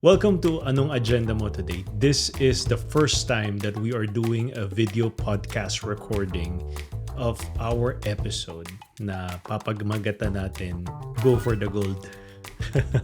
Welcome to Anong Agenda Mo Today. This is the first time that we are doing a video podcast recording of our episode na papagmagatan natin, Go for the Gold.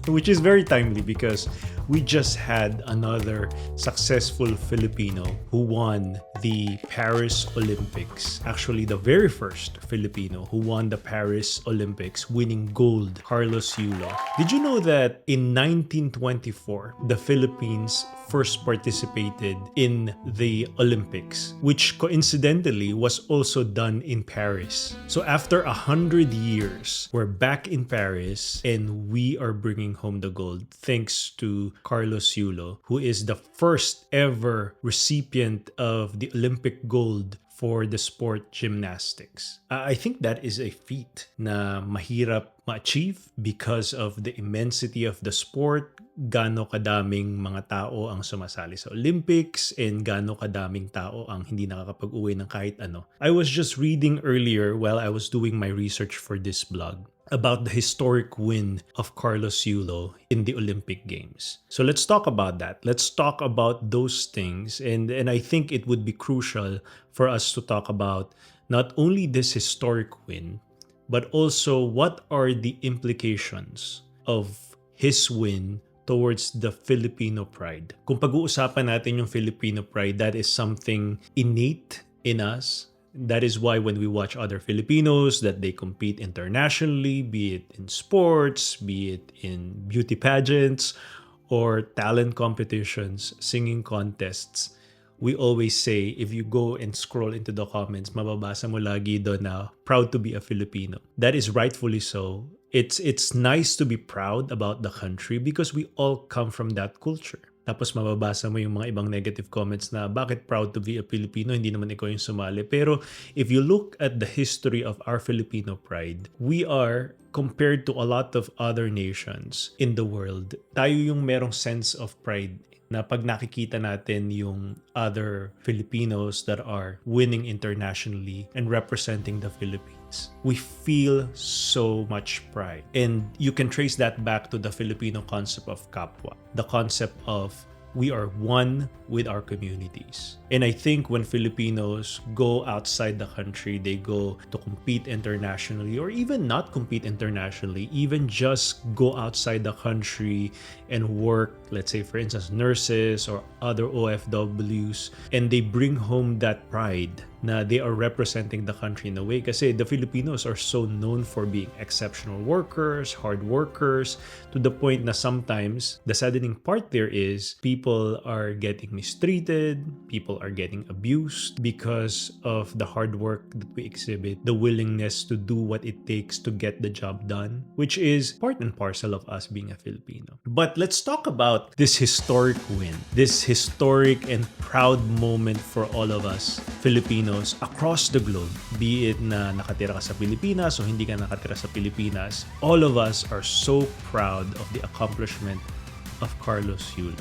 Which is very timely because we just had another successful Filipino who won the Paris Olympics. Actually, the very first Filipino who won the Paris Olympics, winning gold, Carlos Yulo. Did you know that in 1924, the Philippines first participated in the Olympics, which coincidentally was also done in Paris. So after 100 years, we're back in Paris and we are bringing home the gold thanks to Carlos Yulo, who is the first ever recipient of the Olympic gold for the sport gymnastics. I think that is a feat na mahirap ma-achieve because of the immensity of the sport, gaano kadaming mga tao ang sumasali sa Olympics, and gaano kadaming tao ang hindi nakakapag-uwi ng kahit ano. I was just reading earlier while I was doing my research for this blog about the historic win of Carlos Yulo in the Olympic Games. So let's talk about that. Let's talk about those things. And I think it would be crucial for us to talk about not only this historic win, but also what are the implications of his win towards the Filipino pride. Kung pag-uusapan natin yung Filipino pride, that is something innate in us. That is why when we watch other Filipinos that they compete internationally, be it in sports, be it in beauty pageants, or talent competitions, singing contests, we always say, if you go and scroll into the comments, mababasa mo lagi doon na proud to be a Filipino. That is rightfully so. It's nice to be proud about the country because we all come from that culture. Tapos mababasa mo yung mga ibang negative comments na bakit proud to be a Filipino, hindi naman ikaw yung sumali. Pero if you look at the history of our Filipino pride, we are, compared to a lot of other nations in the world, tayo yung merong sense of pride na pag nakikita natin yung other Filipinos that are winning internationally and representing the Philippines, we feel so much pride. And you can trace that back to the Filipino concept of kapwa, the concept of we are one with our communities. And I think when Filipinos go outside the country, they go to compete internationally or even not compete internationally, even just go outside the country and work, let's say for instance, nurses or other OFWs, and they bring home that pride na they are representing the country in a way. Kasi the Filipinos are so known for being exceptional workers, hard workers, to the point na sometimes the saddening part there is people are getting mistreated, people are getting abused because of the hard work that we exhibit, the willingness to do what it takes to get the job done, which is part and parcel of us being a Filipino. But let's talk about this historic win, this historic and proud moment for all of us Filipinos across the globe, be it na nakatira ka sa Pilipinas o hindi ka nakatira sa Pilipinas. All of us are so proud of the accomplishment of Carlos Yulo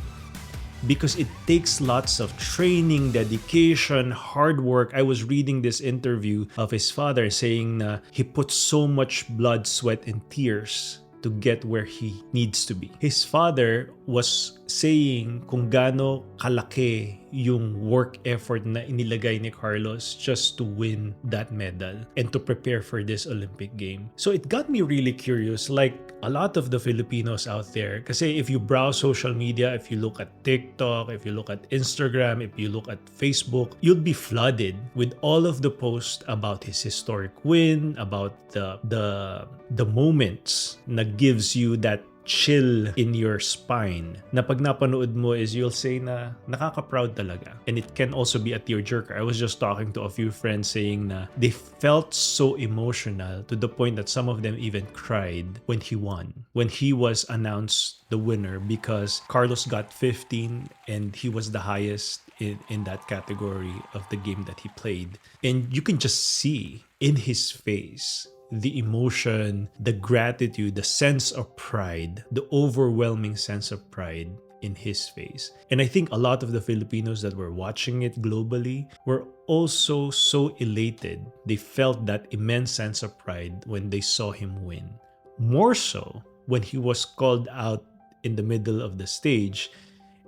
because it takes lots of training, dedication, hard work. I was reading this interview of his father saying na he put so much blood, sweat, and tears to get where he needs to be. His father was saying kung gaano kalaki yung work effort na inilagay ni Carlos just to win that medal and to prepare for this Olympic game. So it got me really curious, like a lot of the Filipinos out there, kasi if you browse social media, if you look at TikTok, if you look at Instagram, if you look at Facebook, you'll be flooded with all of the posts about his historic win, about the moments na gives you that chill in your spine na pag napanood mo is you'll say na nakaka-proud talaga. And it can also be a tearjerker. I was just talking to a few friends saying na they felt so emotional to the point that some of them even cried when he won. When he was announced the winner because Carlos got 15 and he was the highest in that category of the game that he played. And you can just see in his face the emotion, the gratitude, the sense of pride, the overwhelming sense of pride in his face. And I think a lot of the Filipinos that were watching it globally were also so elated. They felt that immense sense of pride when they saw him win. More so when he was called out in the middle of the stage,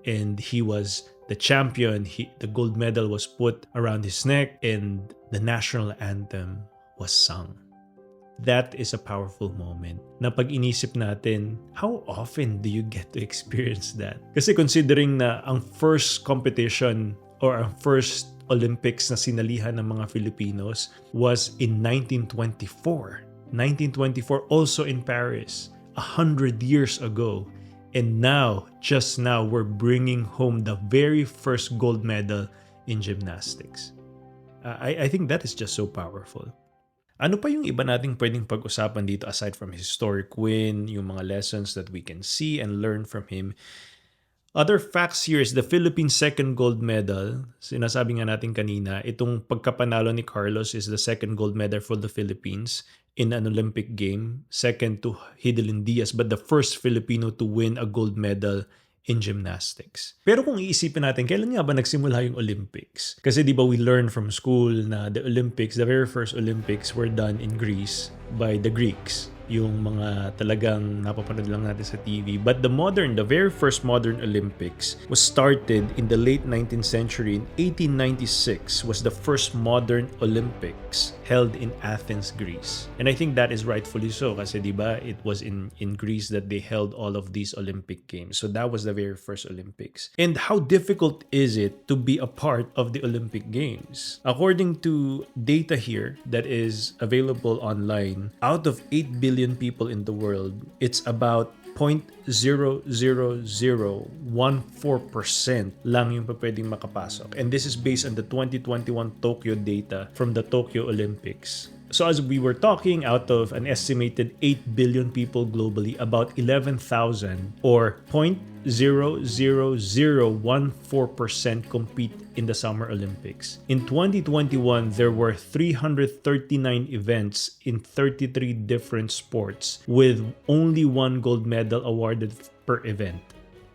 and he was the champion. The gold medal was put around his neck, and the national anthem was sung. That is a powerful moment na pag inisip natin, how often do you get to experience that? Kasi considering na ang first competition or ang first Olympics na sinalihan ng mga Filipinos was in 1924. 1924, also in Paris, 100 years ago. And now, just now, we're bringing home the very first gold medal in gymnastics. I think that is just so powerful. Ano pa yung iba nating pwedeng pag-usapan dito aside from historic win, yung mga lessons that we can see and learn from him? Other facts here is the Philippines' second gold medal. Sinasabi nga natin kanina, itong pagkapanalo ni Carlos is the second gold medal for the Philippines in an Olympic game, second to Hidilyn Diaz, but the first Filipino to win a gold medal in gymnastics. Pero kung iisipin natin, kailan nga ba nagsimula yung Olympics? Kasi di ba we learned from school na the Olympics, the very first Olympics were done in Greece by the Greeks. Yung mga talagang napapanood lang natin sa TV. But the very first modern Olympics was started in the late 19th century. In 1896 was the first modern Olympics held in Athens, Greece. And I think that is rightfully so kasi diba it was in Greece that they held all of these Olympic games. So that was the very first Olympics. And how difficult is it to be a part of the Olympic Games? According to data here that is available online, out of 8 billion people in the world, it's about 0.00014% lang yung pwedeng makapasok. And this is based on the 2021 Tokyo data from the Tokyo Olympics. So as we were talking, out of an estimated 8 billion people globally, about 11,000 or 0.00014% compete in the Summer Olympics. In 2021, there were 339 events in 33 different sports with only one gold medal awarded per event.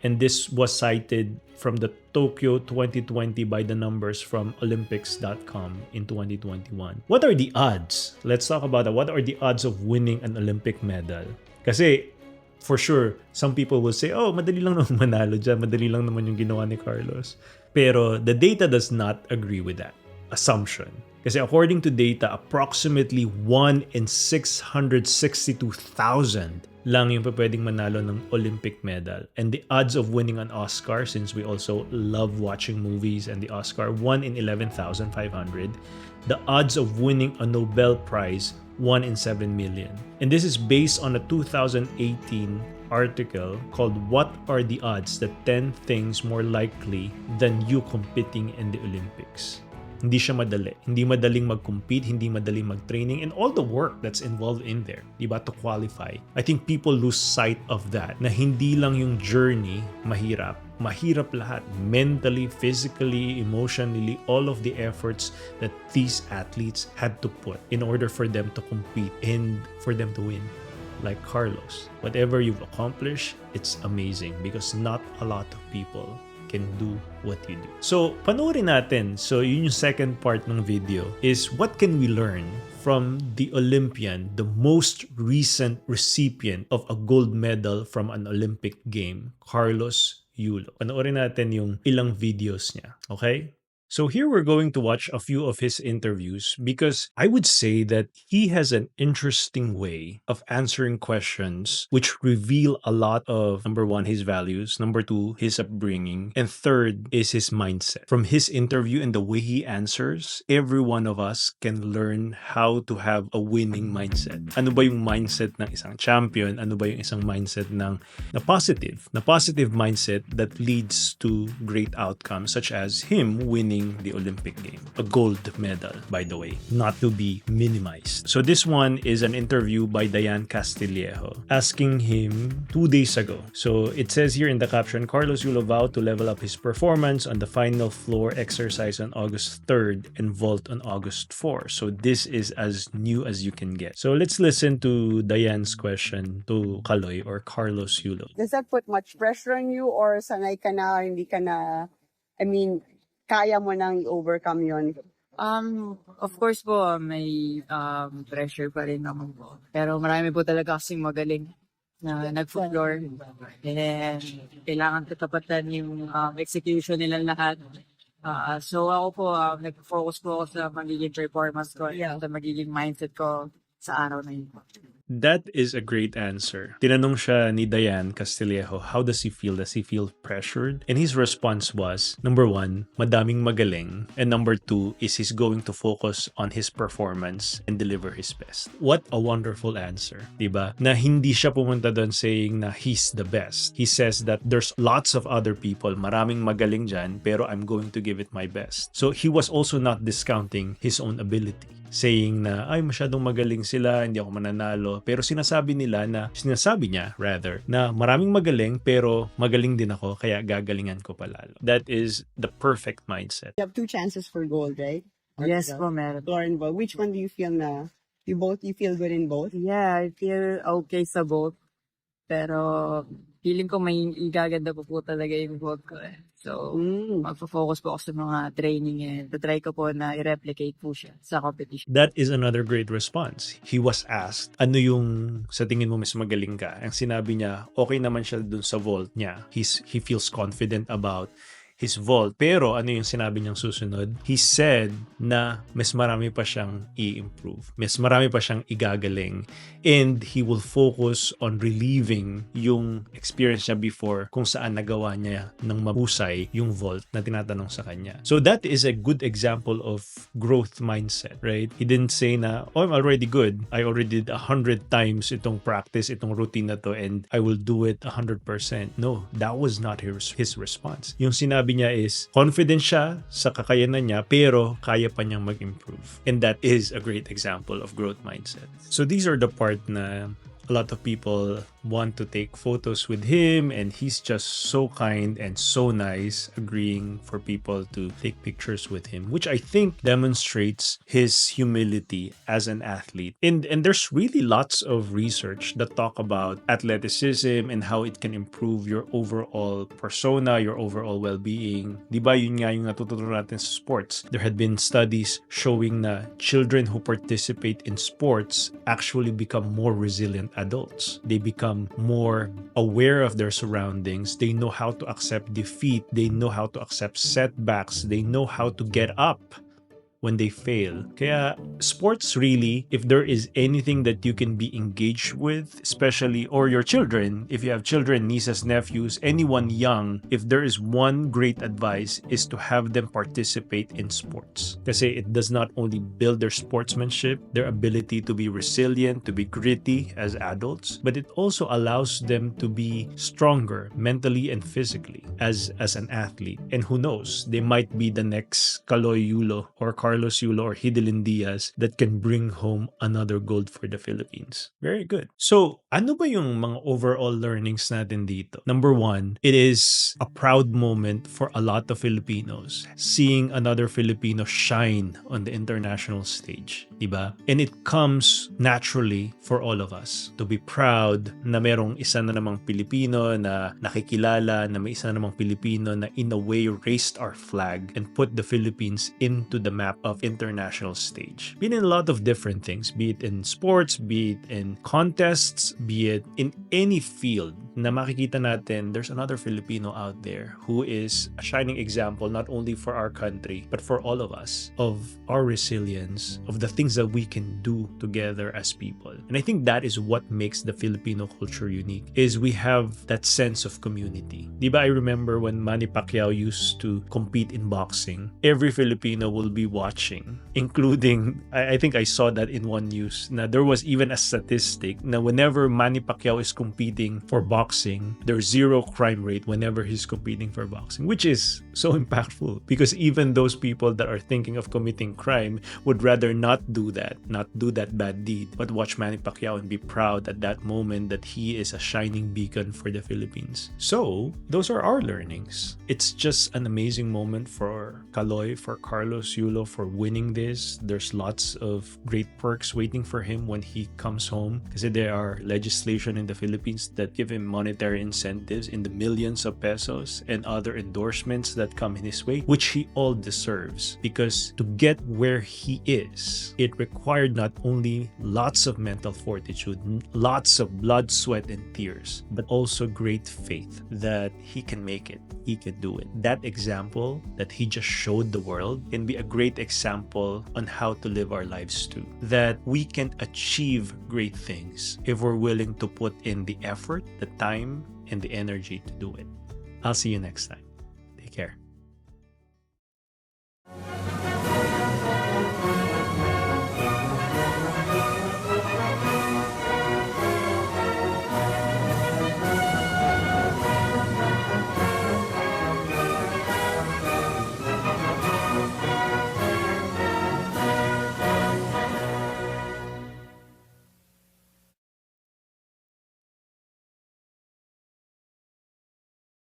And this was cited from the Tokyo 2020 by the numbers from Olympics.com in 2021. What are the odds? Let's talk about that. What are the odds of winning an Olympic medal? Kasi for sure, some people will say, oh, madali lang naman manalo dyan. Madali lang naman yung ginawa ni Carlos. Pero the data does not agree with that assumption. Kasi according to data, approximately 1 in 662,000 lang yung pwedeng manalo ng Olympic medal. And the odds of winning an Oscar, since we also love watching movies and the Oscar, 1 in 11,500. The odds of winning a Nobel Prize, 1 in 7 million. And this is based on a 2018 article called What Are the Odds That 10 Things More Likely Than You Competing in the Olympics? Hindi siya madali. Hindi madaling mag-compete, hindi madaling mag-training, and all the work that's involved in there, diba, to qualify. I think people lose sight of that, na hindi lang yung journey mahirap. Mahirap lahat. Mentally, physically, emotionally, all of the efforts that these athletes had to put in order for them to compete and for them to win. Like Carlos, whatever you've accomplished, it's amazing because not a lot of people can do what you do. So, panoorin natin. So, yun yung second part ng video is what can we learn from the Olympian, the most recent recipient of a gold medal from an Olympic game, Carlos Yulo. Panoorin natin yung ilang videos niya. Okay? So here we're going to watch a few of his interviews because I would say that he has an interesting way of answering questions which reveal a lot of, number one, his values, number two, his upbringing, and third is his mindset. From his interview and the way he answers, every one of us can learn how to have a winning mindset. Ano ba yung mindset ng isang champion? Ano ba yung isang mindset ng na positive mindset that leads to great outcomes such as him winning the Olympic game. A gold medal, by the way, not to be minimized. So this one is an interview by Diane Castillejo asking him 2 days ago. So it says here in the caption, Carlos Yulo vowed to level up his performance on the final floor exercise on August 3rd and vault on August 4th. So this is as new as you can get. So let's listen to Diane's question to Kaloy or Carlos Yulo. Does that put much pressure on you or sanay ka na, hindi ka na, kaya mo nang i-overcome yun? Of course po, may pressure pa rin naman po. Pero marami po talaga kasing magaling. na nag-floor. And kailangan tatapatan yung execution nilang lahat. So ako po, nag-focus po ako sa magiging performance ko, sa magiging mindset ko sa araw na yun. That is a great answer. Tinanong siya ni Diane Castillejo, how does he feel? Does he feel pressured? And his response was, number one, madaming magaling. And number two is he's going to focus on his performance and deliver his best. What a wonderful answer, diba? Na hindi siya pumunta doon saying na he's the best. He says that there's lots of other people, maraming magaling dyan, pero I'm going to give it my best. So he was also not discounting his own ability, saying na ay masyadong magaling sila, hindi ako mananalo, pero sinasabi niya na maraming magaling pero magaling din ako kaya gagalingan ko palalo. That is the perfect mindset. You have 2 chances for gold, right? Yes po, meron. Lauren, which one do you feel na you feel good in both? Yeah, I feel okay sa both. Pero feeling ko may igaganda po talaga yung gold ko eh. So, magpo-focus po ako sa mga training and try ko po na i-replicate po siya sa competition. That is another great response. He was asked, ano yung sa tingin mo mas magaling ka? Ang sinabi niya, okay naman siya dun sa vault niya. He feels confident about his vault. Pero ano yung sinabi niyang susunod? He said na mas marami pa siyang i-improve. Mas marami pa siyang igagaling. And he will focus on relieving yung experience niya before kung saan nagawa niya ng mabusay yung vault na tinatanong sa kanya. So that is a good example of growth mindset, right? He didn't say na, oh, I'm already good. I already did 100 times itong practice, itong routine na to, and I will do it 100%. No, that was not his response. Yung sinabi niya is, confident siya sa kakayanan niya, pero kaya pa niyang mag-improve. And that is a great example of growth mindset. So these are the part na a lot of people want to take photos with him, and he's just so kind and so nice, agreeing for people to take pictures with him, which I think demonstrates his humility as an athlete. And there's really lots of research that talk about athleticism and how it can improve your overall persona, your overall well-being. Diba yun nga yung natutunan natin sa sports? There had been studies showing na children who participate in sports actually become more resilient adults. They become more aware of their surroundings. They know how to accept defeat. They know how to accept setbacks. They know how to get up when they fail. Kaya sports really, if there is anything that you can be engaged with, especially, or your children, if you have children, nieces, nephews, anyone young, if there is one great advice is to have them participate in sports. Kasi it does not only build their sportsmanship, their ability to be resilient, to be gritty as adults, but it also allows them to be stronger mentally and physically as an athlete. And who knows, they might be the next Kaloy Yulo or Carlos Yulo or Hidilyn Diaz that can bring home another gold for the Philippines. Very good. So, ano ba yung mga overall learnings natin dito? Number one, it is a proud moment for a lot of Filipinos seeing another Filipino shine on the international stage, diba? And it comes naturally for all of us to be proud na merong isa na namang Pilipino na nakikilala, na may isa na namang Pilipino na in a way raised our flag and put the Philippines into the map of international stage. Been in a lot of different things, be it in sports, be it in contests, be it in any field na makikita natin there's another Filipino out there who is a shining example not only for our country but for all of us of our resilience, of the things that we can do together as people. And I think that is what makes the Filipino culture unique, is we have that sense of community. Diba, I remember when Manny Pacquiao used to compete in boxing, every Filipino will be watching, including, I think I saw that in one news, na there was even a statistic na whenever Manny Pacquiao is competing for boxing, there's zero crime rate whenever he's competing for boxing, which is so impactful because even those people that are thinking of committing crime would rather not do that bad deed, but watch Manny Pacquiao and be proud at that moment that he is a shining beacon for the Philippines. So, those are our learnings. It's just an amazing moment for Kaloy, for Carlos Yulo, for for winning this. There's lots of great perks waiting for him when he comes home, kasi there are legislation in the Philippines that give him monetary incentives in the millions of pesos and other endorsements that come in his way, which he all deserves, because to get where he is, it required not only lots of mental fortitude, lots of blood, sweat, and tears, but also great faith that he can make it, he can do it. That example that he just showed the world can be a great example on how to live our lives too. That we can achieve great things if we're willing to put in the effort, the time, and the energy to do it. I'll see you next time. Take care.